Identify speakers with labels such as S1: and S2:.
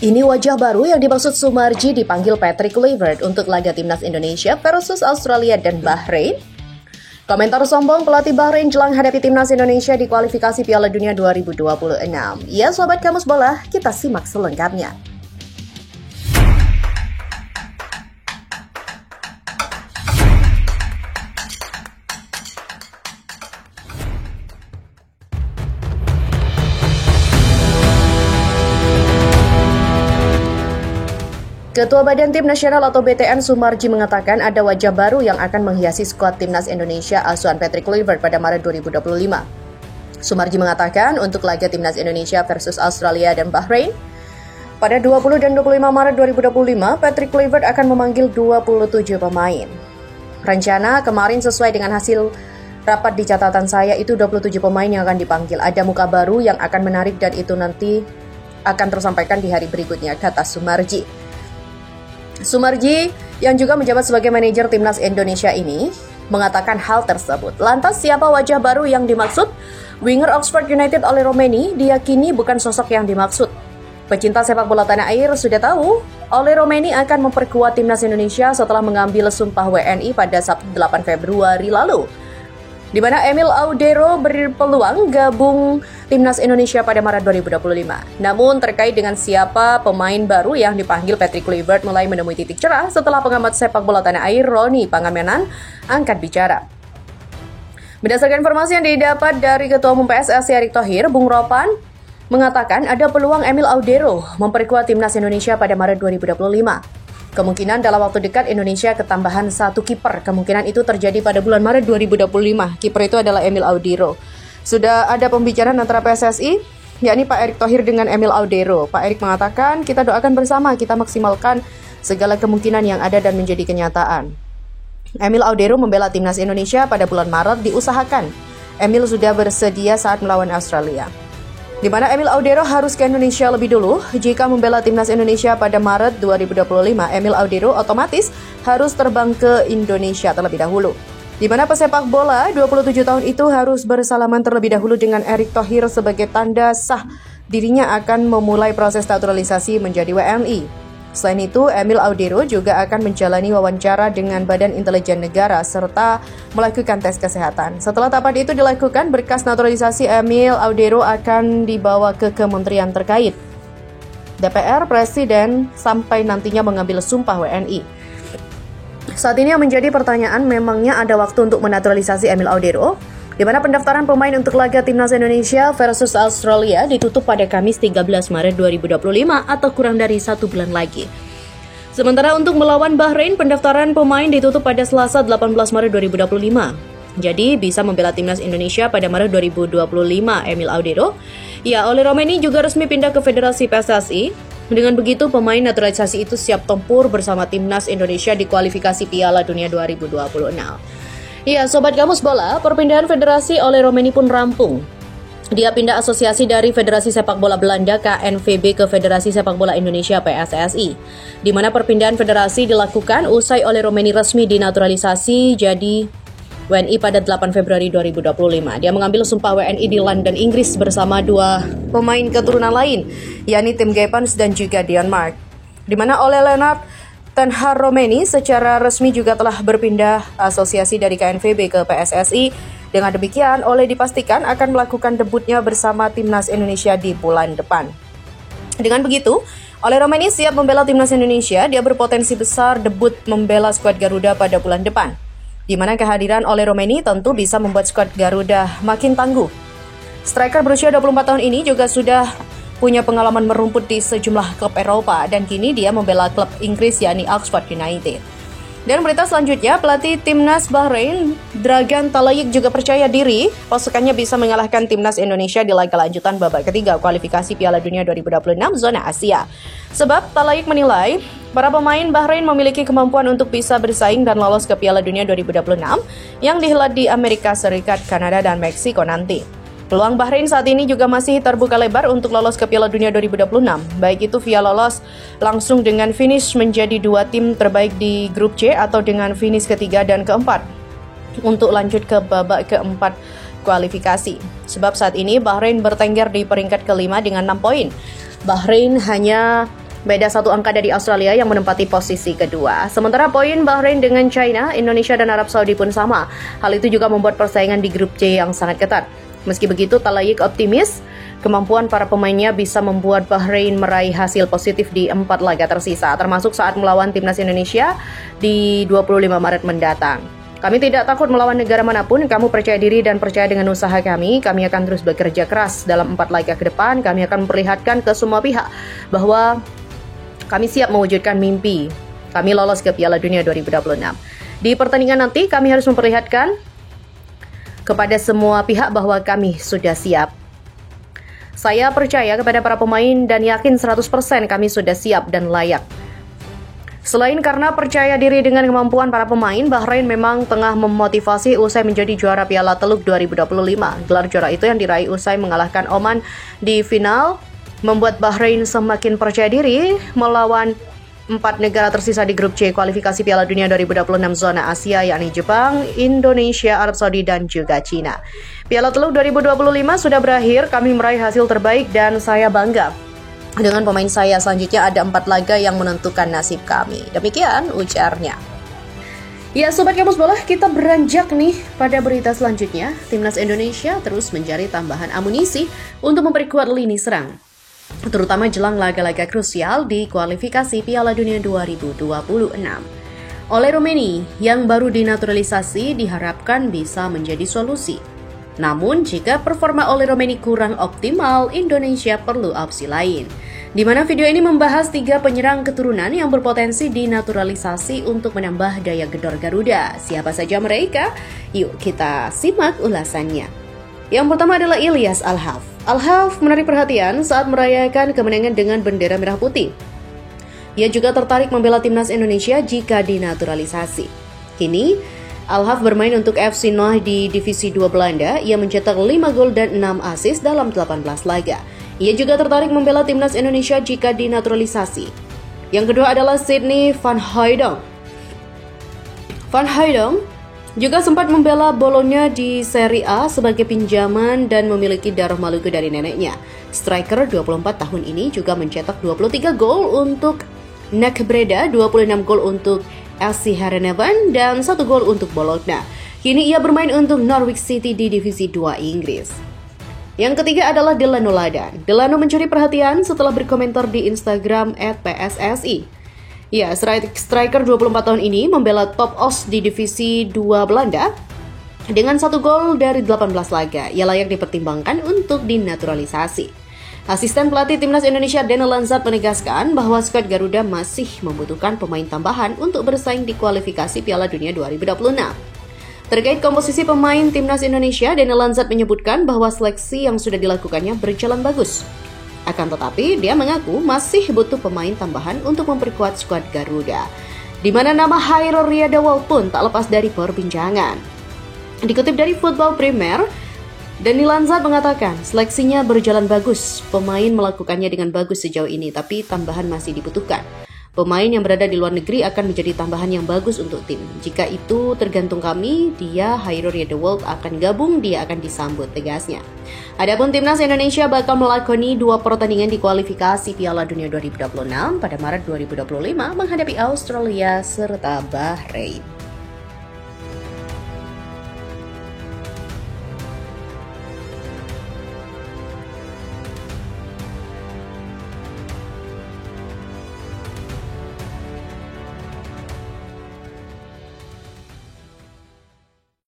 S1: Ini wajah baru yang dimaksud Sumarji dipanggil Patrick Kluivert untuk laga timnas Indonesia versus Australia dan Bahrain. Komentar sombong pelatih Bahrain jelang hadapi timnas Indonesia di kualifikasi Piala Dunia 2026. Ya sobat Kamus Bola, kita simak selengkapnya. Ketua Badan Tim Nasional atau BTN Sumarji mengatakan ada wajah baru yang akan menghiasi skuad timnas Indonesia asuhan Patrick Kluivert pada Maret 2025. Sumarji mengatakan untuk laga timnas Indonesia versus Australia dan Bahrain pada 20 dan 25 Maret 2025, Patrick Kluivert akan memanggil 27 pemain. Rencana kemarin sesuai dengan hasil rapat di catatan saya itu 27 pemain yang akan dipanggil. Ada muka baru yang akan menarik dan itu nanti akan tersampaikan di hari berikutnya, kata Sumarji. Sumarji yang juga menjabat sebagai manajer timnas Indonesia ini mengatakan hal tersebut. Lantas siapa wajah baru yang dimaksud? Winger Oxford United Oleh Romeni diyakini bukan sosok yang dimaksud. Pecinta sepak bola tanah air sudah tahu, Oleh Romeni akan memperkuat timnas Indonesia setelah mengambil sumpah WNI pada Sabtu 8 Februari lalu, di mana Emil Audero berpeluang gabung timnas Indonesia pada Maret 2025. Namun terkait dengan siapa pemain baru yang dipanggil, Patrick Kluivert mulai menemui titik cerah setelah pengamat sepak bola tanah air Roni Pangamenan angkat bicara. Berdasarkan informasi yang didapat dari Ketua Umum PSSI Erick Thohir, Bung Ropan mengatakan ada peluang Emil Audero memperkuat timnas Indonesia pada Maret 2025. Kemungkinan dalam waktu dekat Indonesia ketambahan satu kiper. Kemungkinan itu terjadi pada bulan Maret 2025. Kiper itu adalah Emil Audero. Sudah ada pembicaraan antara PSSI, yakni Pak Erick Thohir dengan Emil Audero. Pak Erick mengatakan, kita doakan bersama, kita maksimalkan segala kemungkinan yang ada dan menjadi kenyataan. Emil Audero membela timnas Indonesia pada bulan Maret diusahakan. Emil sudah bersedia saat melawan Australia, di mana Emil Audero harus ke Indonesia lebih dulu. Jika membela timnas Indonesia pada Maret 2025, Emil Audero otomatis harus terbang ke Indonesia terlebih dahulu, di mana pesepak bola 27 tahun itu harus bersalaman terlebih dahulu dengan Erick Thohir sebagai tanda sah dirinya akan memulai proses naturalisasi menjadi WNI. Selain itu, Emil Audero juga akan menjalani wawancara dengan Badan Intelijen Negara serta melakukan tes kesehatan. Setelah tahapan itu dilakukan, berkas naturalisasi Emil Audero akan dibawa ke kementerian terkait, DPR, Presiden, sampai nantinya mengambil sumpah WNI. Saat ini yang menjadi pertanyaan, memangnya ada waktu untuk menaturalisasi Emil Audero? Di mana pendaftaran pemain untuk laga timnas Indonesia versus Australia ditutup pada Kamis 13 Maret 2025 atau kurang dari 1 bulan lagi. Sementara untuk melawan Bahrain, pendaftaran pemain ditutup pada Selasa 18 Maret 2025. Jadi bisa membela timnas Indonesia pada Maret 2025 Emil Audero. Ya, Oleh Romeni juga resmi pindah ke Federasi PSSI. Dengan begitu, pemain naturalisasi itu siap tempur bersama timnas Indonesia di kualifikasi Piala Dunia 2026. Ya, Sobat Kamus Bola, perpindahan federasi Oleh Romeni pun rampung. Dia pindah asosiasi dari Federasi Sepak Bola Belanda KNVB ke Federasi Sepak Bola Indonesia PSSI, di mana perpindahan federasi dilakukan usai Oleh Romeni resmi dinaturalisasi jadi WNI pada 8 Februari 2025. Dia mengambil sumpah WNI di London, Inggris bersama dua pemain keturunan lain, yakni Tim Gepens dan juga Dion Mark, di mana Ole Lennart Ten Hag Romeni secara resmi juga telah berpindah asosiasi dari KNVB ke PSSI. Dengan demikian, Ole dipastikan akan melakukan debutnya bersama timnas Indonesia di bulan depan. Dengan begitu, Ole Romeni siap membela timnas Indonesia. Dia berpotensi besar debut membela skuad Garuda pada bulan depan, di mana kehadiran Ole Romeni tentu bisa membuat skuad Garuda makin tangguh. Striker berusia 24 tahun ini juga sudah punya pengalaman merumput di sejumlah klub Eropa dan kini dia membela klub Inggris yakni Oxford United. Dan berita selanjutnya, pelatih timnas Bahrain Dragan Talayik juga percaya diri pasukannya bisa mengalahkan timnas Indonesia di laga lanjutan babak ketiga kualifikasi Piala Dunia 2026 zona Asia. Sebab Talayik menilai para pemain Bahrain memiliki kemampuan untuk bisa bersaing dan lolos ke Piala Dunia 2026 yang dihelat di Amerika Serikat, Kanada, dan Meksiko nanti. Peluang Bahrain saat ini juga masih terbuka lebar untuk lolos ke Piala Dunia 2026, baik itu via lolos langsung dengan finish menjadi dua tim terbaik di grup C atau dengan finish ketiga dan keempat untuk lanjut ke babak keempat kualifikasi. Sebab saat ini Bahrain bertengger di peringkat kelima dengan 6 poin. Bahrain hanya Beda 1 angka dari Australia yang menempati posisi kedua. Sementara poin Bahrain dengan China, Indonesia dan Arab Saudi pun sama. Hal itu juga membuat persaingan di grup C yang sangat ketat. Meski begitu, Talayik optimis kemampuan para pemainnya bisa membuat Bahrain meraih hasil positif di 4 laga tersisa, termasuk saat melawan timnas Indonesia di 25 Maret mendatang. Kami tidak takut melawan negara manapun, kamu percaya diri dan percaya dengan usaha kami akan terus bekerja keras dalam 4 laga ke depan, kami akan memperlihatkan ke semua pihak bahwa kami siap mewujudkan mimpi kami lolos ke Piala Dunia 2026. Di pertandingan nanti kami harus memperlihatkan kepada semua pihak bahwa kami sudah siap. Saya percaya kepada para pemain dan yakin 100% kami sudah siap dan layak. Selain karena percaya diri dengan kemampuan para pemain, Bahrain memang tengah memotivasi usai menjadi juara Piala Teluk 2025. Gelar juara itu yang diraih usai mengalahkan Oman di final membuat Bahrain semakin percaya diri melawan 4 negara tersisa di grup C kualifikasi Piala Dunia 2026 zona Asia, yakni Jepang, Indonesia, Arab Saudi, dan juga Cina. Piala Teluk 2025 sudah berakhir, kami meraih hasil terbaik dan saya bangga dengan pemain saya. Selanjutnya ada 4 laga yang menentukan nasib kami. Demikian ujarnya. Ya Sobat Kamus Bola, kita beranjak nih pada berita selanjutnya. Timnas Indonesia terus mencari tambahan amunisi untuk memperkuat lini serang, terutama jelang laga-laga krusial di kualifikasi Piala Dunia 2026. Oleh Romeni yang baru dinaturalisasi diharapkan bisa menjadi solusi. Namun jika performa Oleh Romeni kurang optimal, Indonesia perlu opsi lain. Di mana video ini membahas 3 penyerang keturunan yang berpotensi dinaturalisasi untuk menambah daya gedor Garuda. Siapa saja mereka? Yuk kita simak ulasannya. Yang pertama adalah Ilyas Al-Haf. Al-Haf menarik perhatian saat merayakan kemenangan dengan bendera merah putih. Ia juga tertarik membela timnas Indonesia jika dinaturalisasi. Kini, Al-Haf bermain untuk FC Noh di Divisi 2 Belanda. Ia mencetak 5 gol dan 6 assist dalam 18 laga. Ia juga tertarik membela timnas Indonesia jika dinaturalisasi. Yang kedua adalah Sydney van Hooijdonk. Van Hooijdonk juga sempat membela Bologna di Serie A sebagai pinjaman dan memiliki darah Maluku dari neneknya. Striker 24 tahun ini juga mencetak 23 gol untuk NAC Breda, 26 gol untuk SC Heerenveen, dan 1 gol untuk Bologna. Kini ia bermain untuk Norwich City di Divisi 2 Inggris. Yang ketiga adalah Delano Ladan. Delano mencuri perhatian setelah berkomentar di Instagram @pssi. Ya, striker 24 tahun ini membela Top Os di Divisi 2 Belanda dengan 1 gol dari 18 laga. Ia layak dipertimbangkan untuk dinaturalisasi. Asisten pelatih timnas Indonesia Daniel Lanzat menegaskan bahwa skuad Garuda masih membutuhkan pemain tambahan untuk bersaing di kualifikasi Piala Dunia 2026. Terkait komposisi pemain timnas Indonesia, Daniel Lanzat menyebutkan bahwa seleksi yang sudah dilakukannya berjalan bagus. Akan tetapi, dia mengaku masih butuh pemain tambahan untuk memperkuat skuad Garuda, di mana nama Hairul Riadawal pun tak lepas dari perbincangan. Dikutip dari Football Premier, Daniel Lanzat mengatakan seleksinya berjalan bagus, pemain melakukannya dengan bagus sejauh ini, tapi tambahan masih dibutuhkan. Pemain yang berada di luar negeri akan menjadi tambahan yang bagus untuk tim. Jika itu tergantung kami, Hairul Riadawal akan gabung, dia akan disambut, tegasnya. Adapun timnas Indonesia bakal melakoni 2 pertandingan di kualifikasi Piala Dunia 2026 pada Maret 2025 menghadapi Australia serta Bahrain.